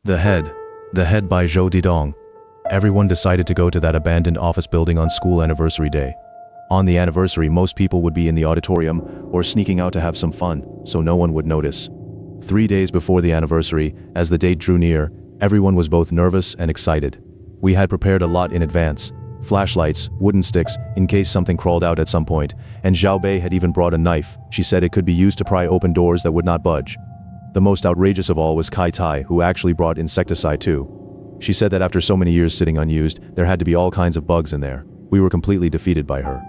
The Head. The Head by Zhou Dedong. Everyone decided to go to that abandoned office building on school anniversary day. On the anniversary, most people would be in the auditorium or sneaking out to have some fun, so no one would notice. 3 days before the anniversary, as the date drew near, everyone was both nervous and excited. We had prepared a lot in advance. Flashlights, wooden sticks, in case something crawled out at some point, and Xiao Bei had even brought a knife. She said it could be used to pry open doors that would not budge. The most outrageous of all was Kai Tai, who actually brought insecticide too. She said that after so many years sitting unused, there had to be all kinds of bugs in there. We were completely defeated by her.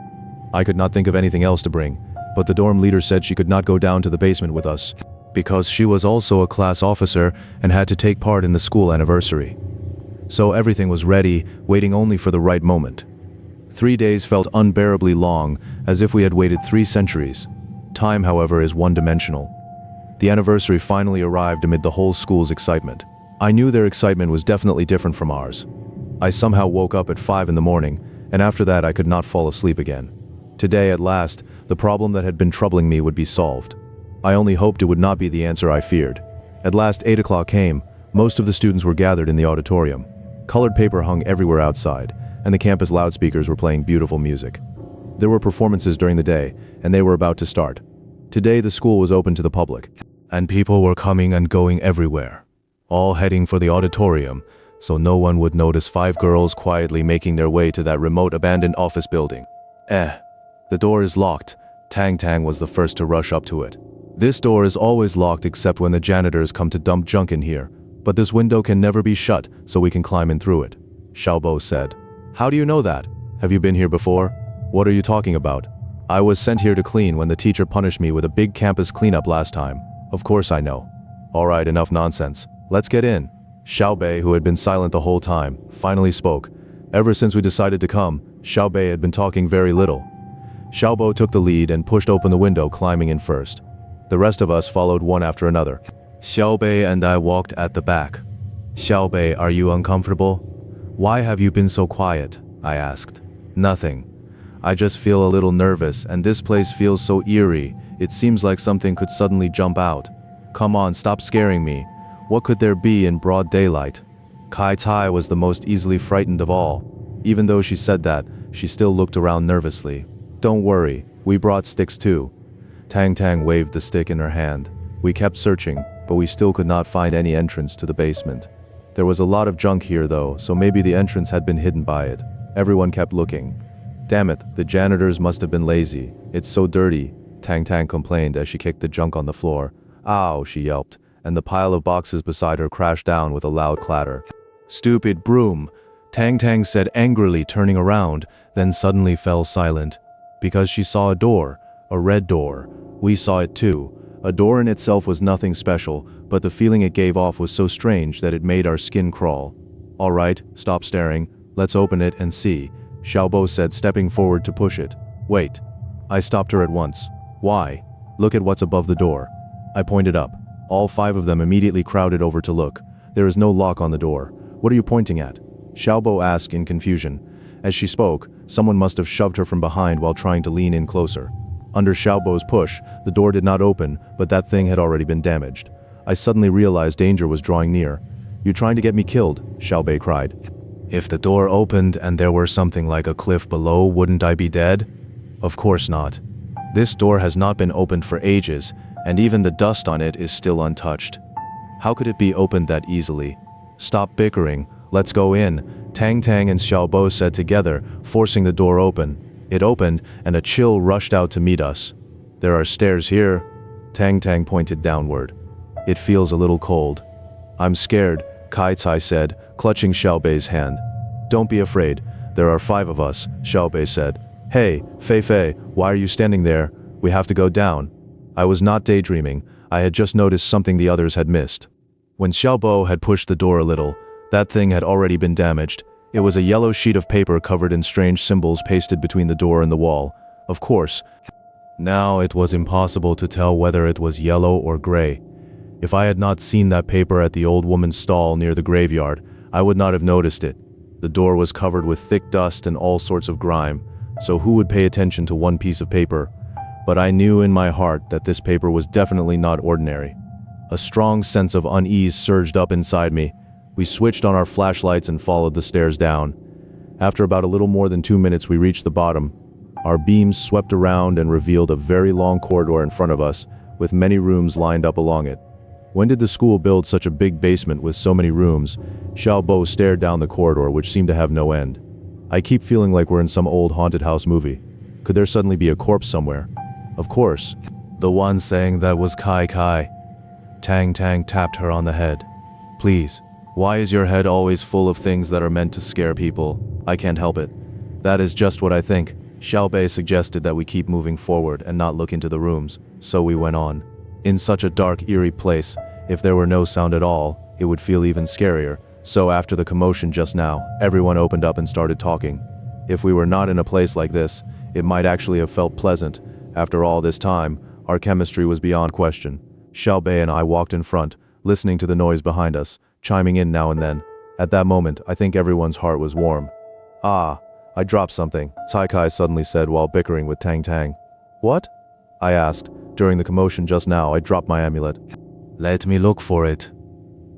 I could not think of anything else to bring, but the dorm leader said she could not go down to the basement with us, because she was also a class officer and had to take part in the school anniversary. So everything was ready, waiting only for the right moment. 3 days felt unbearably long, as if we had waited 3 centuries. Time, however, is one-dimensional. The anniversary finally arrived amid the whole school's excitement. I knew their excitement was definitely different from ours. I somehow woke up at 5 in the morning, and after that I could not fall asleep again. Today, at last, the problem that had been troubling me would be solved. I only hoped it would not be the answer I feared. At last 8 o'clock came. Most of the students were gathered in the auditorium. Colored paper hung everywhere outside, and the campus loudspeakers were playing beautiful music. There were performances during the day, and they were about to start. Today the school was open to the public, and people were coming and going everywhere, all heading for the auditorium, so no one would notice 5 girls quietly making their way to that remote abandoned office building. The door is locked. Tang Tang was the first to rush up to it. This door is always locked except when the janitors come to dump junk in here, but this window can never be shut, so we can climb in through it. Xiaobo said. How do you know that? Have you been here before? What are you talking about? I was sent here to clean when the teacher punished me with a big campus cleanup last time. Of course I know. Alright, enough nonsense. Let's get in. Xiao Bei, who had been silent the whole time, finally spoke. Ever since we decided to come, Xiao Bei had been talking very little. Xiaobo took the lead and pushed open the window, climbing in first. The rest of us followed one after another. Xiao Bei and I walked at the back. Xiao Bei, are you uncomfortable? Why have you been so quiet? I asked. Nothing. I just feel a little nervous, and this place feels so eerie. It seems like something could suddenly jump out. Come on, stop scaring me. What could there be in broad daylight? Kai Tai was the most easily frightened of all. Even though she said that, she still looked around nervously. Don't worry, we brought sticks too. Tang Tang waved the stick in her hand. We kept searching, but we still could not find any entrance to the basement. There was a lot of junk here though, so maybe the entrance had been hidden by it. Everyone kept looking. Damn it, the janitors must have been lazy. It's so dirty, Tang Tang complained as she kicked the junk on the floor. Ow, she yelped, and the pile of boxes beside her crashed down with a loud clatter. Stupid broom, Tang Tang said angrily, turning around, then suddenly fell silent. Because she saw a door, a red door. We saw it too. A door in itself was nothing special, but the feeling it gave off was so strange that it made our skin crawl. Alright, stop staring. Let's open it and see, Xiaobo said, stepping forward to push it. Wait. I stopped her at once. Why? Look at what's above the door. I pointed up. All 5 of them immediately crowded over to look. There is no lock on the door. What are you pointing at? Xiaobo asked in confusion. As she spoke, someone must have shoved her from behind while trying to lean in closer. Under Xiaobo's push, the door did not open, but that thing had already been damaged. I suddenly realized danger was drawing near. You trying to get me killed? Xiao Bei cried. If the door opened and there were something like a cliff below, wouldn't I be dead? Of course not. This door has not been opened for ages, and even the dust on it is still untouched. How could it be opened that easily? Stop bickering. Let's go in, Tang Tang and Xiaobo said together, forcing the door open. It opened, and a chill rushed out to meet us. There are stairs here. Tang Tang pointed downward. It feels a little cold. I'm scared, Kai Tai said, clutching Xiao Bei's hand. Don't be afraid. There are 5 of us, Xiao Bei said. Hey, Fei Fei, why are you standing there? We have to go down. I was not daydreaming. I had just noticed something the others had missed. When Xiaobo had pushed the door a little, that thing had already been damaged. It was a yellow sheet of paper covered in strange symbols pasted between the door and the wall. Of course. Now it was impossible to tell whether it was yellow or gray. If I had not seen that paper at the old woman's stall near the graveyard, I would not have noticed it. The door was covered with thick dust and all sorts of grime, so who would pay attention to one piece of paper? But I knew in my heart that this paper was definitely not ordinary. A strong sense of unease surged up inside me. We switched on our flashlights and followed the stairs down. After about a little more than 2 minutes, we reached the bottom. Our beams swept around and revealed a very long corridor in front of us, with many rooms lined up along it. When did the school build such a big basement with so many rooms? Xiaobo stared down the corridor, which seemed to have no end. I keep feeling like we're in some old haunted house movie. Could there suddenly be a corpse somewhere? Of course. The one saying that was Kai Kai. Tang Tang tapped her on the head. Please, why is your head always full of things that are meant to scare people? I can't help it. That is just what I think. Xiaobei suggested that we keep moving forward and not look into the rooms, so we went on. In such a dark, eerie place, if there were no sound at all, it would feel even scarier. So after the commotion just now, everyone opened up and started talking. If we were not in a place like this, it might actually have felt pleasant. After all this time, our chemistry was beyond question. Xiaobei and I walked in front, listening to the noise behind us, chiming in now and then. At that moment, I think everyone's heart was warm. Ah, I dropped something, Cai Kai suddenly said while bickering with Tang Tang. What? I asked. During the commotion just now, I dropped my amulet. Let me look for it.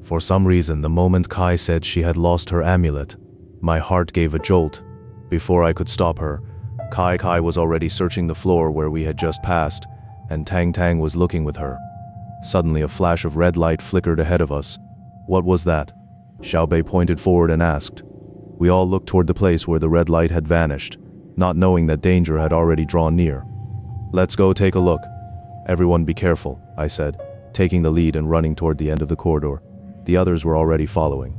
For some reason, the moment Kai said she had lost her amulet, my heart gave a jolt. Before I could stop her, Kai Kai was already searching the floor where we had just passed, and Tang Tang was looking with her. Suddenly a flash of red light flickered ahead of us. What was that? Xiaobei pointed forward and asked. We all looked toward the place where the red light had vanished, not knowing that danger had already drawn near. Let's go take a look. Everyone be careful, I said, taking the lead and running toward the end of the corridor. The others were already following.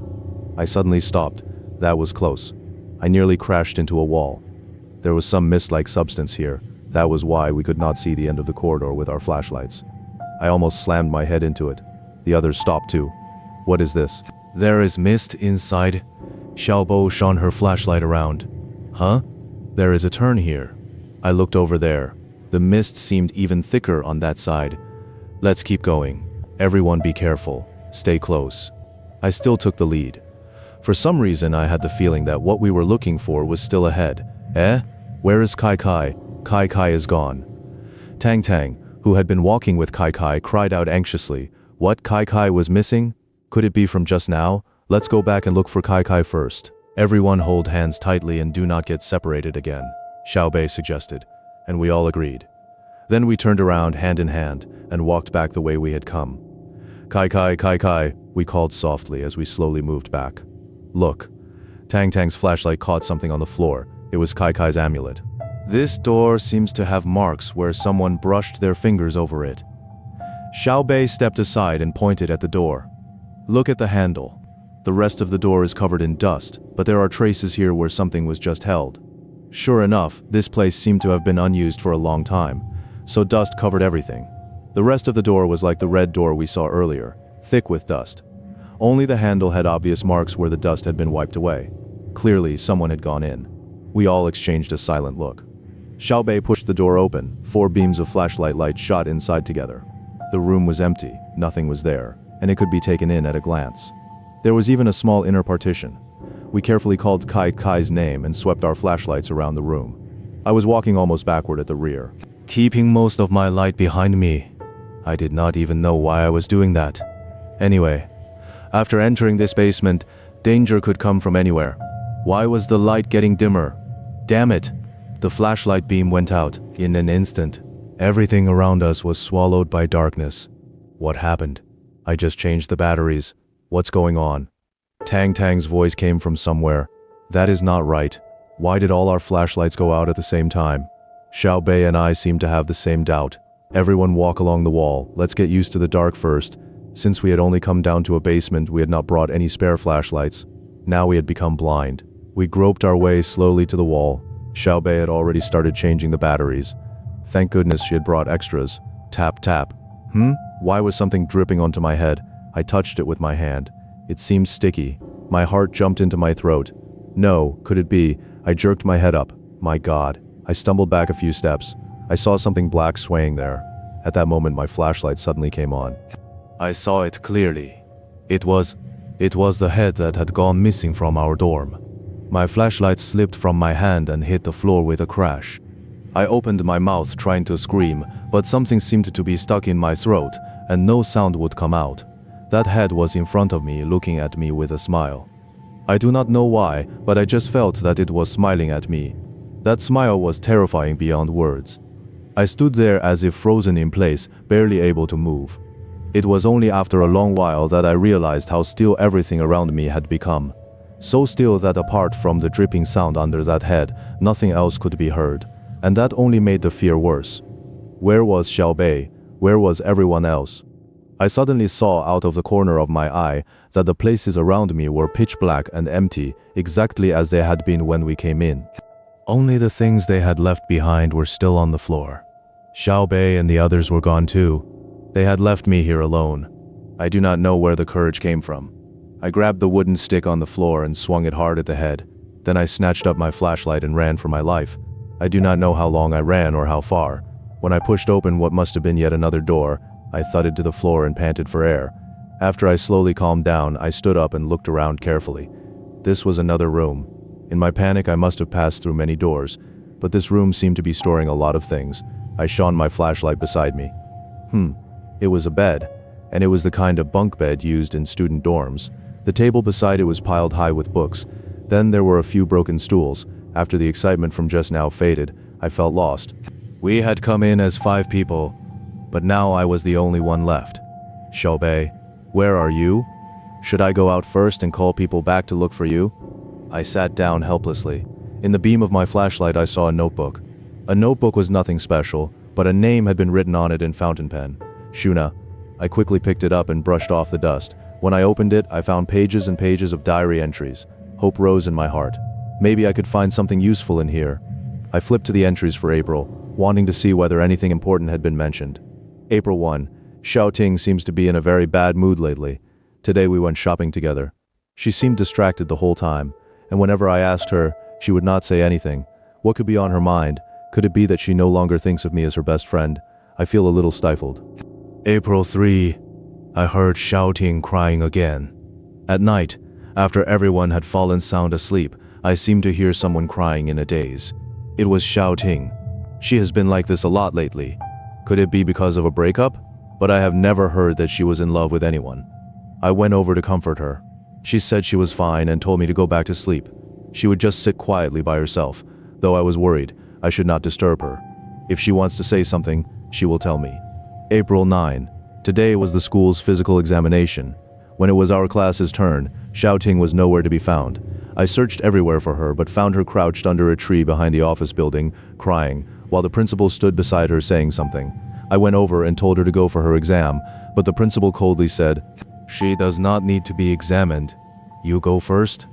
I suddenly stopped. That was close. I nearly crashed into a wall. There was some mist-like substance here. That was why we could not see the end of the corridor with our flashlights. I almost slammed my head into it. The others stopped too. What is this? There is mist inside. Xiaobo shone her flashlight around. Huh? There is a turn here. I looked over there. The mist seemed even thicker on that side. Let's keep going. Everyone be careful. Stay close. I still took the lead. For some reason, I had the feeling that what we were looking for was still ahead. Where is Kai Kai? Kai Kai is gone. Tang Tang, who had been walking with Kai Kai, cried out anxiously. What, Kai Kai was missing? Could it be from just now? Let's go back and look for Kai Kai first. Everyone hold hands tightly and do not get separated again, Xiaobei suggested, and we all agreed. Then we turned around hand in hand and walked back the way we had come. Kai Kai, we called softly as we slowly moved back. Look. Tang Tang's flashlight caught something on the floor. It was Kai Kai's amulet. This door seems to have marks where someone brushed their fingers over it. Xiaobei stepped aside and pointed at the door. Look at the handle. The rest of the door is covered in dust, but there are traces here where something was just held. Sure enough, this place seemed to have been unused for a long time, so dust covered everything. The rest of the door was like the red door we saw earlier, thick with dust. Only the handle had obvious marks where the dust had been wiped away. Clearly, someone had gone in. We all exchanged a silent look. Xiaobei pushed the door open. 4 beams of flashlight light shot inside together. The room was empty, nothing was there, and it could be taken in at a glance. There was even a small inner partition. We carefully called Kai Kai's name and swept our flashlights around the room. I was walking almost backward at the rear, keeping most of my light behind me. I did not even know why I was doing that. Anyway, after entering this basement, danger could come from anywhere. Why was the light getting dimmer? Damn it! The flashlight beam went out. In an instant, everything around us was swallowed by darkness. What happened? I just changed the batteries. What's going on? Tang Tang's voice came from somewhere. That is not right. Why did all our flashlights go out at the same time? Xiaobei and I seemed to have the same doubt. Everyone walk along the wall. Let's get used to the dark first. Since we had only come down to a basement, we had not brought any spare flashlights. Now we had become blind. We groped our way slowly to the wall. Xiaobei had already started changing the batteries. Thank goodness she had brought extras. Tap, tap. Why was something dripping onto my head? I touched it with my hand. It seemed sticky. My heart jumped into my throat. No, could it be? I jerked my head up. My God. I stumbled back a few steps. I saw something black swaying there. At that moment, my flashlight suddenly came on. I saw it clearly. It was the head that had gone missing from our dorm. My flashlight slipped from my hand and hit the floor with a crash. I opened my mouth trying to scream, but something seemed to be stuck in my throat, and no sound would come out. That head was in front of me, looking at me with a smile. I do not know why, but I just felt that it was smiling at me. That smile was terrifying beyond words. I stood there as if frozen in place, barely able to move. It was only after a long while that I realized how still everything around me had become. So still that apart from the dripping sound under that head, nothing else could be heard. And that only made the fear worse. Where was Xiaobei? Where was everyone else? I suddenly saw out of the corner of my eye that the places around me were pitch black and empty, exactly as they had been when we came in. Only the things they had left behind were still on the floor. Xiaobei and the others were gone too. They had left me here alone. I do not know where the courage came from. I grabbed the wooden stick on the floor and swung it hard at the head. Then I snatched up my flashlight and ran for my life. I do not know how long I ran or how far. When I pushed open what must have been yet another door, I thudded to the floor and panted for air. After I slowly calmed down, I stood up and looked around carefully. This was another room. In my panic, I must have passed through many doors, but this room seemed to be storing a lot of things. I shone my flashlight beside me. It was a bed, and it was the kind of bunk bed used in student dorms. The table beside it was piled high with books. Then there were a few broken stools. After the excitement from just now faded, I felt lost. We had come in as 5 people, but now I was the only one left. Xiaobei, where are you? Should I go out first and call people back to look for you? I sat down helplessly. In the beam of my flashlight I saw a notebook. A notebook was nothing special, but a name had been written on it in fountain pen. Shuna. I quickly picked it up and brushed off the dust. When I opened it, I found pages and pages of diary entries. Hope rose in my heart. Maybe I could find something useful in here. I flipped to the entries for April, wanting to see whether anything important had been mentioned. April 1. Xiaoting seems to be in a very bad mood lately. Today we went shopping together. She seemed distracted the whole time, and whenever I asked her, she would not say anything. What could be on her mind? Could it be that she no longer thinks of me as her best friend? I feel a little stifled. April 3. I heard Xiaoting crying again. At night, after everyone had fallen sound asleep, I seemed to hear someone crying in a daze. It was Xiaoting. She has been like this a lot lately. Could it be because of a breakup? But I have never heard that she was in love with anyone. I went over to comfort her. She said she was fine and told me to go back to sleep. She would just sit quietly by herself, though I was worried I should not disturb her. If she wants to say something, she will tell me. April 9. Today was the school's physical examination. When it was our class's turn, Xiaoting was nowhere to be found. I searched everywhere for her but found her crouched under a tree behind the office building, crying, while the principal stood beside her saying something. I went over and told her to go for her exam, but the principal coldly said, "She does not need to be examined. You go first."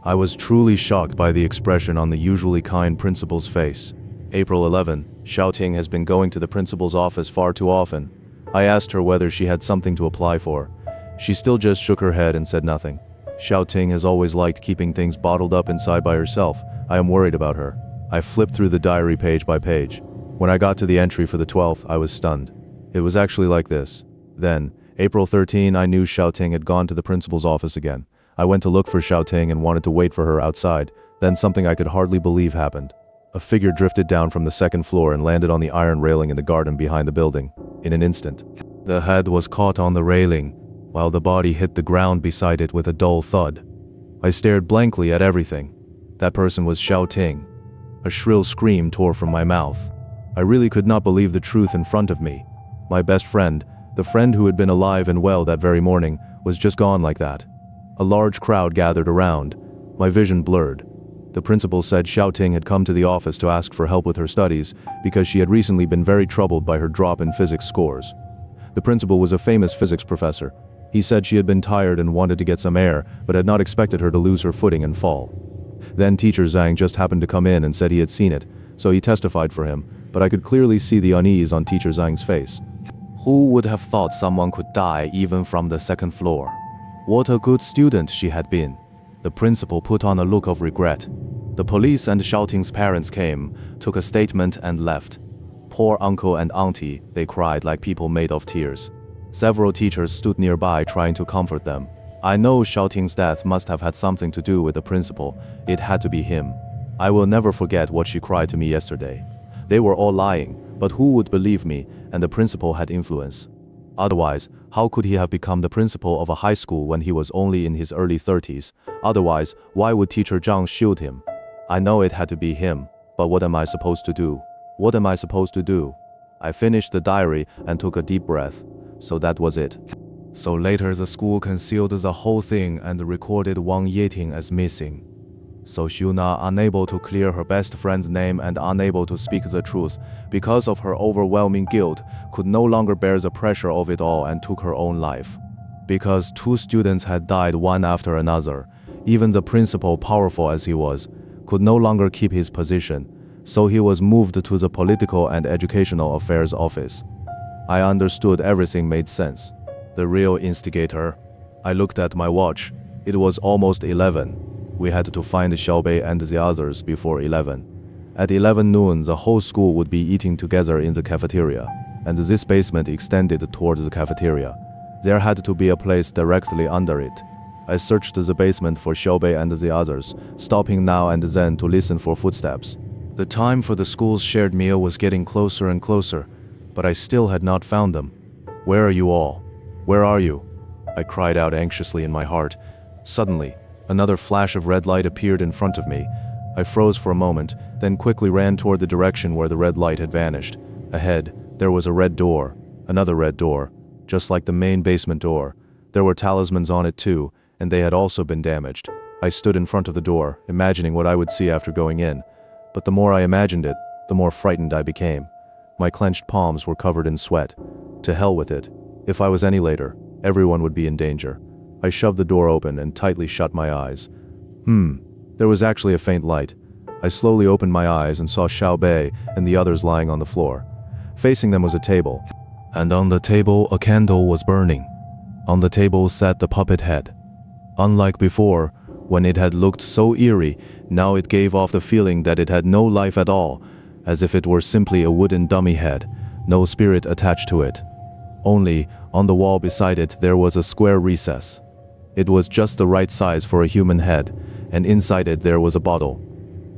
I was truly shocked by the expression on the usually kind principal's face. April 11. Xiaoting has been going to the principal's office far too often. I asked her whether she had something to apply for. She still just shook her head and said nothing. Xiaoting has always liked keeping things bottled up inside by herself. I am worried about her. I flipped through the diary page by page. When I got to the entry for the 12th, I was stunned. It was actually like this. Then, April 13, I knew Xiaoting had gone to the principal's office again. I went to look for Xiaoting and wanted to wait for her outside. Then something I could hardly believe happened. A figure drifted down from the second floor and landed on the iron railing in the garden behind the building. In an instant, the head was caught on the railing, while the body hit the ground beside it with a dull thud. I stared blankly at everything. That person was Xiaoting. A shrill scream tore from my mouth. I really could not believe the truth in front of me. My best friend, the friend who had been alive and well that very morning, was just gone like that. A large crowd gathered around. My vision blurred. The principal said Xiaoting had come to the office to ask for help with her studies because she had recently been very troubled by her drop in physics scores. The principal was a famous physics professor. He said she had been tired and wanted to get some air, but had not expected her to lose her footing and fall. Then teacher Zhang just happened to come in and said he had seen it, so he testified for him, but I could clearly see the unease on teacher Zhang's face. Who would have thought someone could die even from the second floor? What a good student she had been. The principal put on a look of regret. The police and Xiaoting's parents came, took a statement and left. Poor uncle and auntie, they cried like people made of tears. Several teachers stood nearby trying to comfort them. I know Xiaoting's death must have had something to do with the principal. It had to be him. I will never forget what she cried to me yesterday. They were all lying, but who would believe me, and the principal had influence. Otherwise, how could he have become the principal of a high school when he was only in his early 30s? Otherwise, why would teacher Zhang shield him? I know it had to be him, but what am I supposed to do? What am I supposed to do? I finished the diary and took a deep breath. So that was it. So later the school concealed the whole thing and recorded Wang Yiting as missing. So Xuna, unable to clear her best friend's name and unable to speak the truth because of her overwhelming guilt, could no longer bear the pressure of it all and took her own life. Because 2 students had died one after another, even the principal, powerful as he was, could no longer keep his position, so he was moved to the Political and Educational Affairs Office. I understood everything made sense. The real instigator. I looked at my watch. It was almost 11. We had to find Xiaobei and the others before 11. At 11 noon, the whole school would be eating together in the cafeteria, and this basement extended toward the cafeteria. There had to be a place directly under it. I searched the basement for Xiaobei and the others, stopping now and then to listen for footsteps. The time for the school's shared meal was getting closer and closer, but I still had not found them. Where are you all? Where are you? I cried out anxiously in my heart. Suddenly, another flash of red light appeared in front of me. I froze for a moment, then quickly ran toward the direction where the red light had vanished. Ahead, there was a red door, another red door, just like the main basement door. There were talismans on it too, and they had also been damaged. I stood in front of the door, imagining what I would see after going in. But the more I imagined it, the more frightened I became. My clenched palms were covered in sweat. To hell with it. If I was any later, everyone would be in danger. I shoved the door open and tightly shut my eyes. There was actually a faint light. I slowly opened my eyes and saw Xiaobei and the others lying on the floor. Facing them was a table, and on the table a candle was burning. On the table sat the puppet head. Unlike before, when it had looked so eerie, now it gave off the feeling that it had no life at all, as if it were simply a wooden dummy head, no spirit attached to it. Only, on the wall beside it there was a square recess. It was just the right size for a human head, and inside it there was a bottle.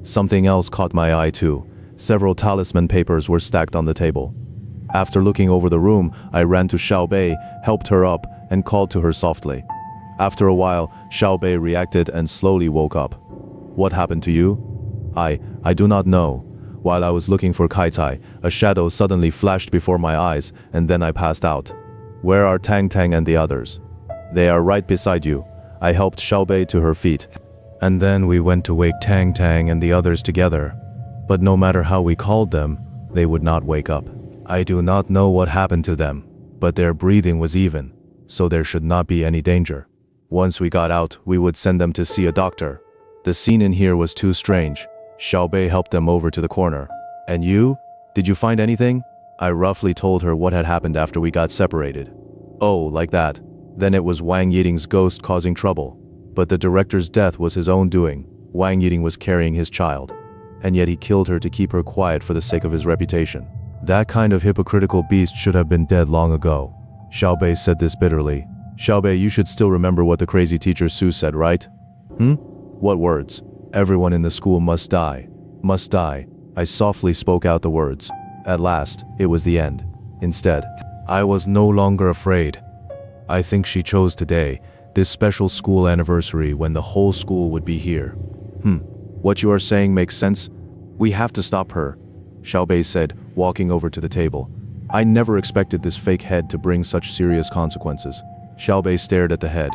Something else caught my eye too. Several talisman papers were stacked on the table. After looking over the room, I ran to Xiaobei, helped her up, and called to her softly. After a while, Xiaobei reacted and slowly woke up. What happened to you? I do not know. While I was looking for Kaitai, a shadow suddenly flashed before my eyes, and then I passed out. Where are Tang Tang and the others? They are right beside you. I helped Xiaobei to her feet. And then we went to wake Tang Tang and the others together. But no matter how we called them, they would not wake up. I do not know what happened to them, but their breathing was even, so there should not be any danger. Once we got out, we would send them to see a doctor. The scene in here was too strange. Xiaobei helped them over to the corner. And you? Did you find anything? I roughly told her what had happened after we got separated. Oh, like that. Then it was Wang Yiting's ghost causing trouble. But the director's death was his own doing. Wang Yiting was carrying his child. And yet he killed her to keep her quiet for the sake of his reputation. That kind of hypocritical beast should have been dead long ago. Xiaobei said this bitterly. Xiaobei, you should still remember what the crazy teacher Su said, right? What words? Everyone in the school must die. Must die. I softly spoke out the words. At last, it was the end. Instead, I was no longer afraid. I think she chose today, this special school anniversary when the whole school would be here. What you are saying makes sense. We have to stop her, Xiaobei said, walking over to the table. I never expected this fake head to bring such serious consequences. Xiaobei stared at the head.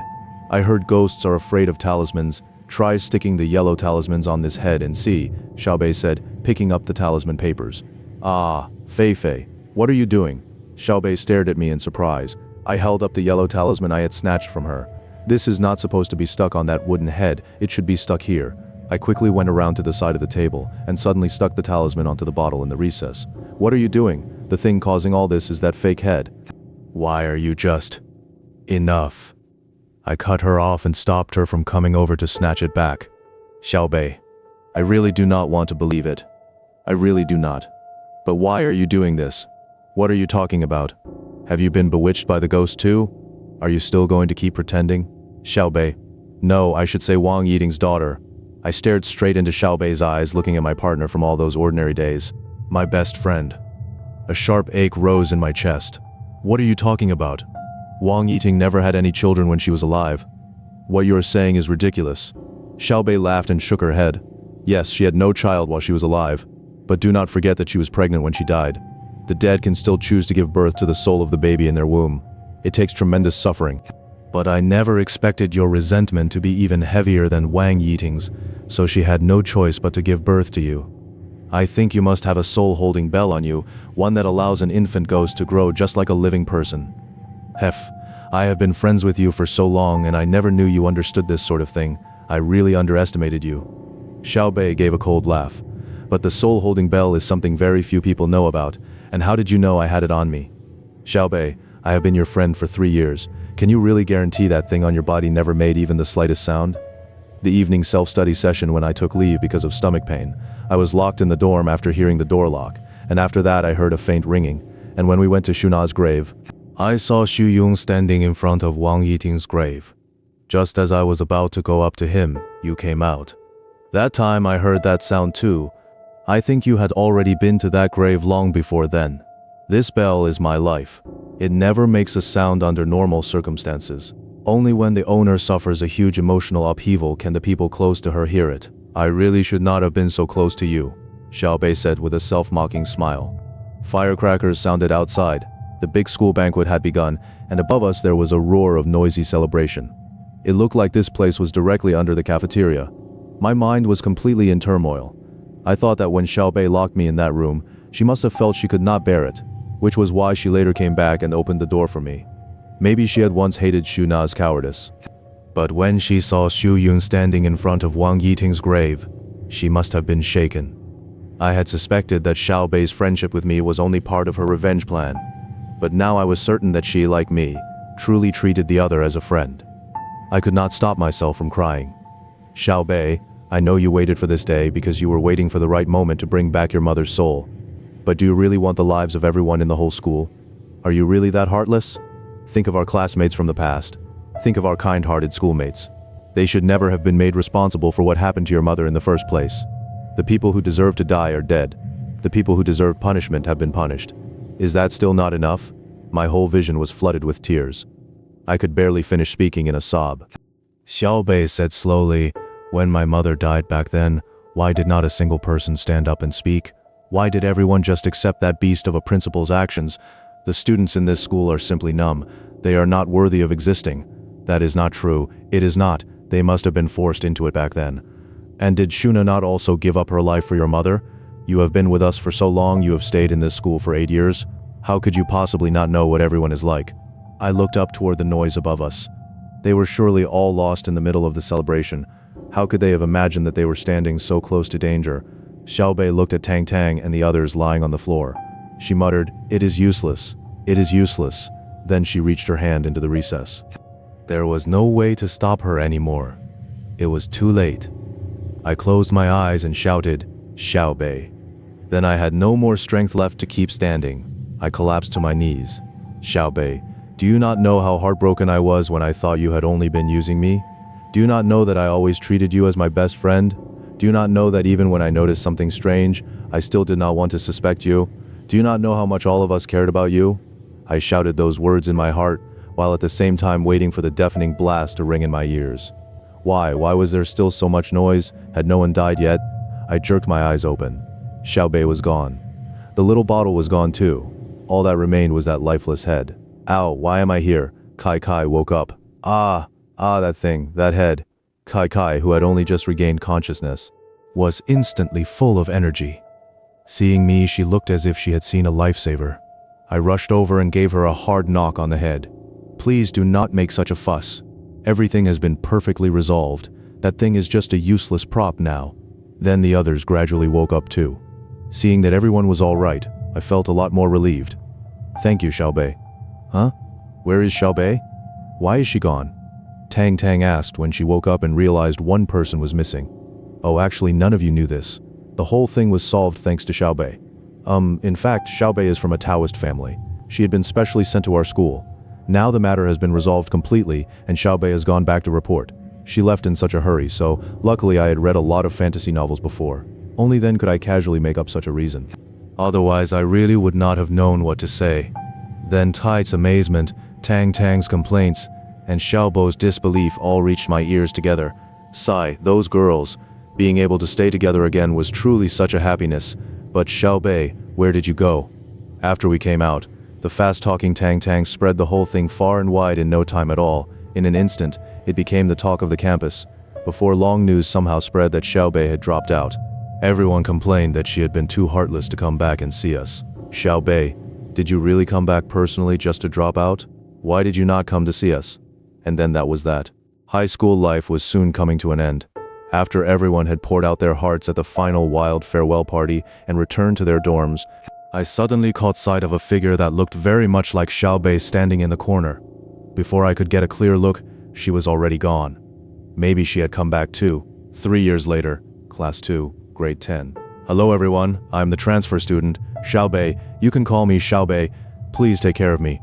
I heard ghosts are afraid of talismans. Try sticking the yellow talismans on this head and see, Xiaobei said, picking up the talisman papers. Ah, Fei Fei, what are you doing? Xiaobei stared at me in surprise. I held up the yellow talisman I had snatched from her. This is not supposed to be stuck on that wooden head, it should be stuck here. I quickly went around to the side of the table and suddenly stuck the talisman onto the bottle in the recess. What are you doing? The thing causing all this is that fake head. Why are you just... Enough. I cut her off and stopped her from coming over to snatch it back. Xiaobei, I really do not want to believe it. I really do not. But why are you doing this? What are you talking about? Have you been bewitched by the ghost too? Are you still going to keep pretending? Xiaobei. No, I should say Wang Yiting's daughter. I stared straight into Xiaobei's eyes, looking at my partner from all those ordinary days. My best friend. A sharp ache rose in my chest. What are you talking about? Wang Yiting never had any children when she was alive. What you are saying is ridiculous. Xiaobei laughed and shook her head. Yes, she had no child while she was alive. But do not forget that she was pregnant when she died. The dead can still choose to give birth to the soul of the baby in their womb. It takes tremendous suffering. But I never expected your resentment to be even heavier than Wang Yiting's, so she had no choice but to give birth to you. I think you must have a soul-holding bell on you, one that allows an infant ghost to grow just like a living person. Hef, I have been friends with you for so long and I never knew you understood this sort of thing. I really underestimated you. Xiaobei gave a cold laugh. But the soul-holding bell is something very few people know about, and how did you know I had it on me? Xiaobei, I have been your friend for 3 years. Can you really guarantee that thing on your body never made even the slightest sound? The evening self-study session when I took leave because of stomach pain, I was locked in the dorm after hearing the door lock, and after that I heard a faint ringing, and when we went to Shuna's grave, I saw Xu Yong standing in front of Wang Yiting's grave. Just as I was about to go up to him, you came out. That time I heard that sound too. I think you had already been to that grave long before then. This bell is my life. It never makes a sound under normal circumstances. Only when the owner suffers a huge emotional upheaval can the people close to her hear it. I really should not have been so close to you, Xiaobei said with a self-mocking smile. Firecrackers sounded outside. The big school banquet had begun, and above us there was a roar of noisy celebration. It looked like this place was directly under the cafeteria. My mind was completely in turmoil. I thought that when Xiaobei locked me in that room, she must have felt she could not bear it, which was why she later came back and opened the door for me. Maybe she had once hated Xu Na's cowardice. But when she saw Xu Yun standing in front of Wang Yiting's grave, she must have been shaken. I had suspected that Xiaobei's friendship with me was only part of her revenge plan. But now I was certain that she, like me, truly treated the other as a friend. I could not stop myself from crying. Xiaobei, I know you waited for this day because you were waiting for the right moment to bring back your mother's soul. But do you really want the lives of everyone in the whole school? Are you really that heartless? Think of our classmates from the past. Think of our kind-hearted schoolmates. They should never have been made responsible for what happened to your mother in the first place. The people who deserve to die are dead. The people who deserve punishment have been punished. Is that still not enough? My whole vision was flooded with tears. I could barely finish speaking in a sob. Xiaobei said slowly, when my mother died back then, why did not a single person stand up and speak? Why did everyone just accept that beast of a principal's actions? The students in this school are simply numb. They are not worthy of existing. That is not true. It is not. They must have been forced into it back then. And did Shuna not also give up her life for your mother? You have been with us for so long, you have stayed in this school for 8 years. How could you possibly not know what everyone is like? I looked up toward the noise above us. They were surely all lost in the middle of the celebration. How could they have imagined that they were standing so close to danger? Xiaobei looked at Tang Tang and the others lying on the floor. She muttered, "It is useless. It is useless." Then she reached her hand into the recess. There was no way to stop her anymore. It was too late. I closed my eyes and shouted, "Xiaobei." Then I had no more strength left to keep standing. I collapsed to my knees. "Xiaobei, do you not know how heartbroken I was when I thought you had only been using me? Do you not know that I always treated you as my best friend? Do you not know that even when I noticed something strange, I still did not want to suspect you? Do you not know how much all of us cared about you?" I shouted those words in my heart, while at the same time waiting for the deafening blast to ring in my ears. Why was there still so much noise? Had no one died yet? I jerked my eyes open. Xiaobei was gone. The little bottle was gone too. All that remained was that lifeless head. Ow, why am I here? Kai woke up. That thing, that head. Kai, who had only just regained consciousness, was instantly full of energy. Seeing me, she looked as if she had seen a lifesaver. I rushed over and gave her a hard knock on the head. "Please do not make such a fuss. Everything has been perfectly resolved. That thing is just a useless prop now." Then the others gradually woke up too. Seeing that everyone was all right, I felt a lot more relieved. "Thank you, Xiaobei." "Huh? Where is Xiaobei? Why is she gone?" Tang Tang asked when she woke up and realized one person was missing. "Oh, actually none of you knew this. The whole thing was solved thanks to Xiaobei. In fact, Xiaobei is from a Taoist family. She had been specially sent to our school. Now the matter has been resolved completely and Xiaobei has gone back to report. She left in such a hurry, so luckily I had read a lot of fantasy novels before. Only then could I casually make up such a reason. Otherwise I really would not have known what to say." Then Tai's amazement, Tang Tang's complaints, and Xiaobo's disbelief all reached my ears together. Sigh, those girls. Being able to stay together again was truly such a happiness. But Xiaobei, where did you go? After we came out, the fast-talking Tang Tang spread the whole thing far and wide in no time at all. In an instant, it became the talk of the campus. Before long, news somehow spread that Xiaobei had dropped out. Everyone complained that she had been too heartless to come back and see us. Xiaobei, did you really come back personally just to drop out? Why did you not come to see us? And then that was that. High school life was soon coming to an end. After everyone had poured out their hearts at the final wild farewell party and returned to their dorms, I suddenly caught sight of a figure that looked very much like Xiaobei standing in the corner. Before I could get a clear look, she was already gone. Maybe she had come back too. 3 years later, Class 2, Grade 10. Hello everyone, I'm the transfer student, Xiaobei. You can call me Xiaobei. Please take care of me.